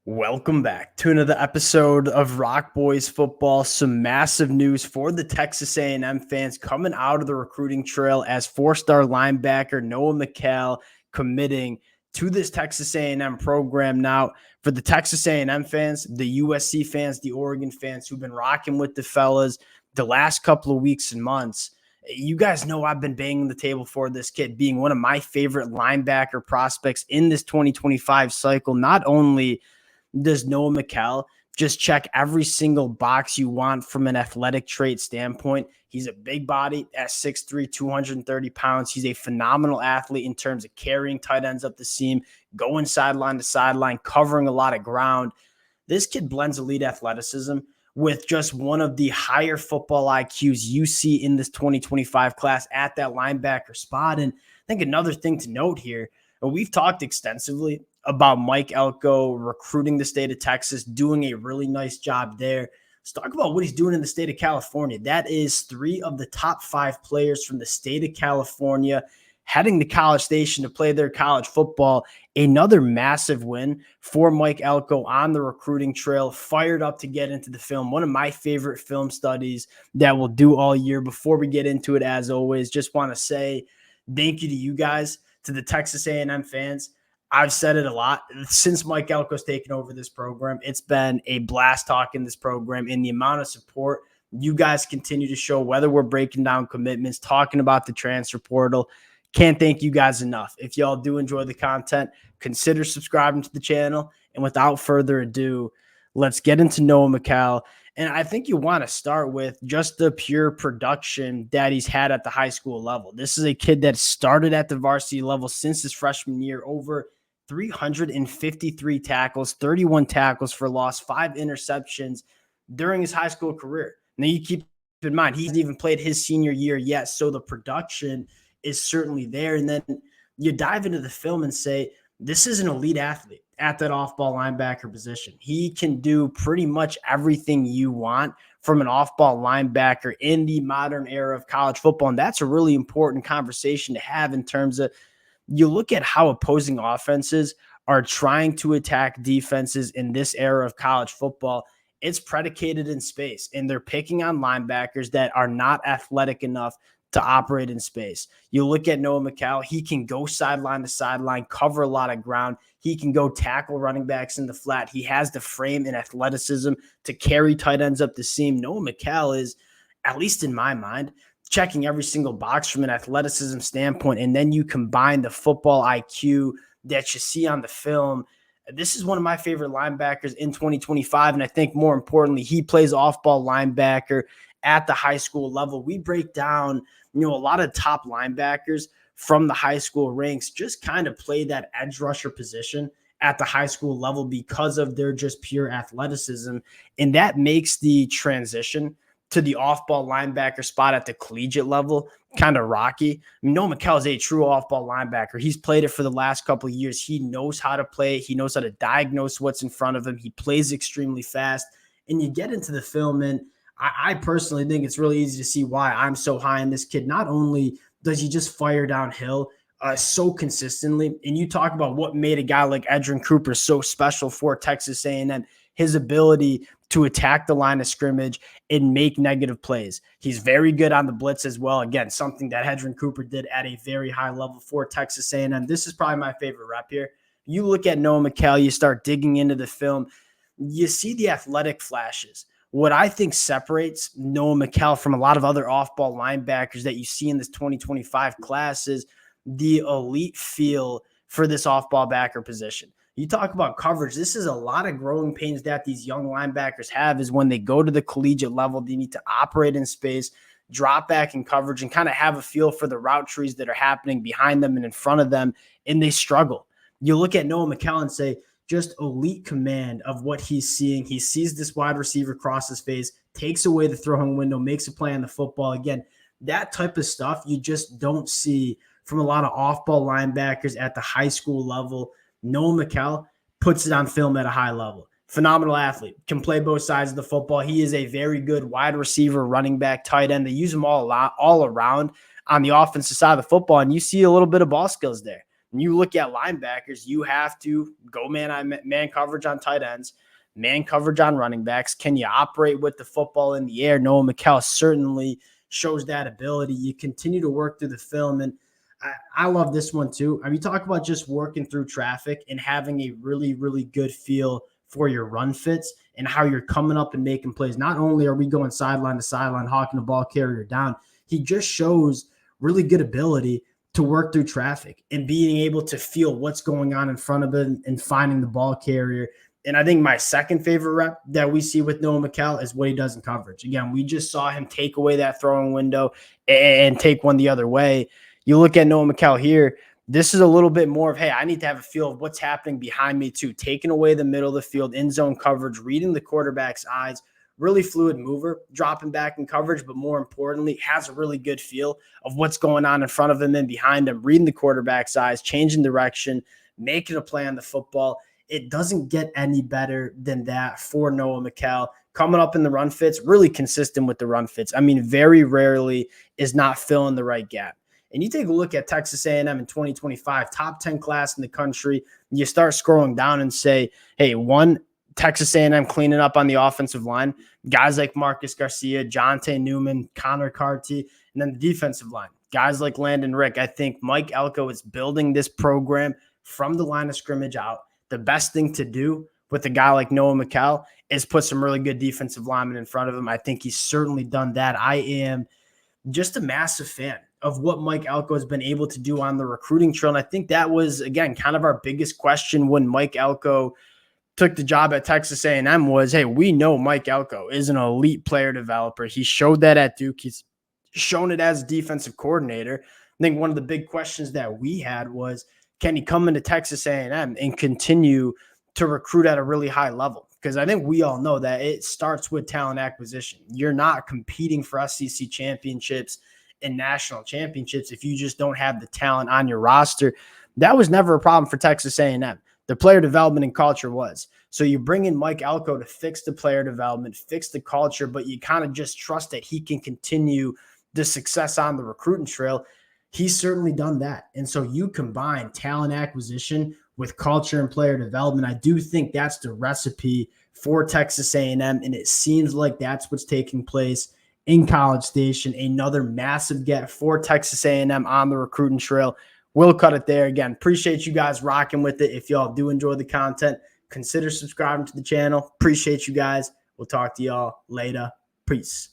Welcome back to another episode of Rock Boys Football. Some massive news for the Texas A&M fans coming out of the recruiting trail as four-star linebacker Noah Mikhail committing to this Texas A&M program. Now, for the Texas A&M fans, the USC fans, the Oregon fans who've been rocking with the fellas the last couple of weeks and months, you guys know I've been banging the table for this kid being one of my favorite linebacker prospects in this 2025 cycle. Not only does Noah Mikhail just check every single box you want from an athletic trait standpoint. He's a big body at 6'3", 230 pounds. He's a phenomenal athlete in terms of carrying tight ends up the seam, going sideline to sideline, covering a lot of ground. This kid blends elite athleticism with just one of the higher football IQs you see in this 2025 class at that linebacker spot. And I think another thing to note here, we've talked extensively about Mike Elko recruiting the state of Texas, doing a really nice job there. Let's talk about what he's doing in the state of California. That is 3 of the top 5 players from the state of California heading to College Station to play their college football. Another massive win for Mike Elko on the recruiting trail, fired up to get into the film. One of my favorite film studies that we'll do all year. Before we get into it, as always, just want to say thank you to you guys, to the Texas A&M fans. I've said it a lot since Mike Elko's taken over this program. It's been a blast talking this program, and the amount of support you guys continue to show, whether we're breaking down commitments, talking about the transfer portal. Can't thank you guys enough. If y'all do enjoy the content, consider subscribing to the channel. And without further ado, let's get into Noah Mikhail. And I think you want to start with just the pure production that he's had at the high school level. This is a kid that started at the varsity level since his freshman year, over 353 tackles, 31 tackles for loss, 5 interceptions during his high school career. Now, you keep in mind, he hasn't even played his senior year yet, so the production is certainly there. And then you dive into the film and say, this is an elite athlete at that off-ball linebacker position. He can do pretty much everything you want from an off-ball linebacker in the modern era of college football. And that's a really important conversation to have in terms of, you look at how opposing offenses are trying to attack defenses in this era of college football. It's predicated in space, and they're picking on linebackers that are not athletic enough to operate in space. You look at Noah Mikhail, he can go sideline to sideline, cover a lot of ground. He can go tackle running backs in the flat. He has the frame and athleticism to carry tight ends up the seam. Noah Mikhail is, at least in my mind, checking every single box from an athleticism standpoint. And then you combine the football IQ that you see on the film. This is one of my favorite linebackers in 2025. And I think more importantly, he plays off-ball linebacker at the high school level. We break down, a lot of top linebackers from the high school ranks just kind of play that edge rusher position at the high school level because of their just pure athleticism. And that makes the transition to the off-ball linebacker spot at the collegiate level kind of rocky. Noah Mikhail is a true off-ball linebacker. He's played it for the last couple of years. He knows how to play. He knows how to diagnose what's in front of him. He plays extremely fast. And you get into the film, and I personally think it's really easy to see why I'm so high on this kid. Not only does he just fire downhill so consistently, and you talk about what made a guy like Edrin Cooper so special for Texas A&M, his ability to attack the line of scrimmage and make negative plays. He's very good on the blitz as well. Again, something that Edrin Cooper did at a very high level for Texas A&M. This is probably my favorite rep here. You look at Noah Mikhail, you start digging into the film, you see the athletic flashes. What I think separates Noah Mikhail from a lot of other off-ball linebackers that you see in this 2025 class is the elite feel for this off-ball backer position. You talk about coverage. This is a lot of growing pains that these young linebackers have, is when they go to the collegiate level, they need to operate in space, drop back in coverage, and kind of have a feel for the route trees that are happening behind them and in front of them, and they struggle. You look at Noah Mikhail and say, just elite command of what he's seeing. He sees this wide receiver cross his face, takes away the throwing window, makes a play on the football. Again, that type of stuff you just don't see from a lot of off-ball linebackers at the high school level. Noah Mikhail puts it on film at a high level. Phenomenal athlete, can play both sides of the football. He is a very good wide receiver, running back, tight end. They use him all around on the offensive side of the football, and you see a little bit of ball skills there. When you look at linebackers, you have to go man coverage on tight ends, man coverage on running backs. Can you operate with the football in the air? Noah Mikhail certainly shows that ability. You continue to work through the film, and I love this one too. I mean, talk about just working through traffic and having a really, really good feel for your run fits and how you're coming up and making plays. Not only are we going sideline to sideline, hawking the ball carrier down, he just shows really good ability to work through traffic and being able to feel what's going on in front of him and finding the ball carrier. And I think my second favorite rep that we see with Noah Mikhail is what he does in coverage. Again, we just saw him take away that throwing window and take one the other way. You look at Noah Mikhail here, this is a little bit more of, hey, I need to have a feel of what's happening behind me too, taking away the middle of the field, in zone coverage, reading the quarterback's eyes, really fluid mover, dropping back in coverage, but more importantly, has a really good feel of what's going on in front of him and behind him, reading the quarterback's eyes, changing direction, making a play on the football. It doesn't get any better than that for Noah Mikhail. Coming up in the run fits, really consistent with the run fits. I mean, very rarely is not filling the right gap. And you take a look at Texas A&M in 2025, top 10 class in the country, you start scrolling down and say, hey, one, Texas A&M cleaning up on the offensive line, guys like Marcus Garcia, Jonte Newman, Connor Carty, and then the defensive line, guys like Landon Rick. I think Mike Elko is building this program from the line of scrimmage out. The best thing to do with a guy like Noah Mikhail is put some really good defensive linemen in front of him. I think he's certainly done that. I am just a massive fan of what Mike Elko has been able to do on the recruiting trail. And I think that was, again, kind of our biggest question when Mike Elko took the job at Texas A&M was, hey, we know Mike Elko is an elite player developer. He showed that at Duke. He's shown it as defensive coordinator. I think one of the big questions that we had was, can he come into Texas A&M and continue to recruit at a really high level? Because I think we all know that it starts with talent acquisition. You're not competing for SEC championships and national championships if you just don't have the talent on your roster. That was never a problem for Texas A&M. The player development and culture was. So you bring in Mike Elko to fix the player development, fix the culture, but you kind of just trust that he can continue the success on the recruiting trail. He's certainly done that. And so you combine talent acquisition with culture and player development. I do think that's the recipe for Texas A&M, and it seems like that's what's taking place in College Station. Another massive get for Texas A&M on the recruiting trail. We'll cut it there. Again, appreciate you guys rocking with it. If y'all do enjoy the content, consider subscribing to the channel. Appreciate you guys. We'll talk to y'all later. Peace.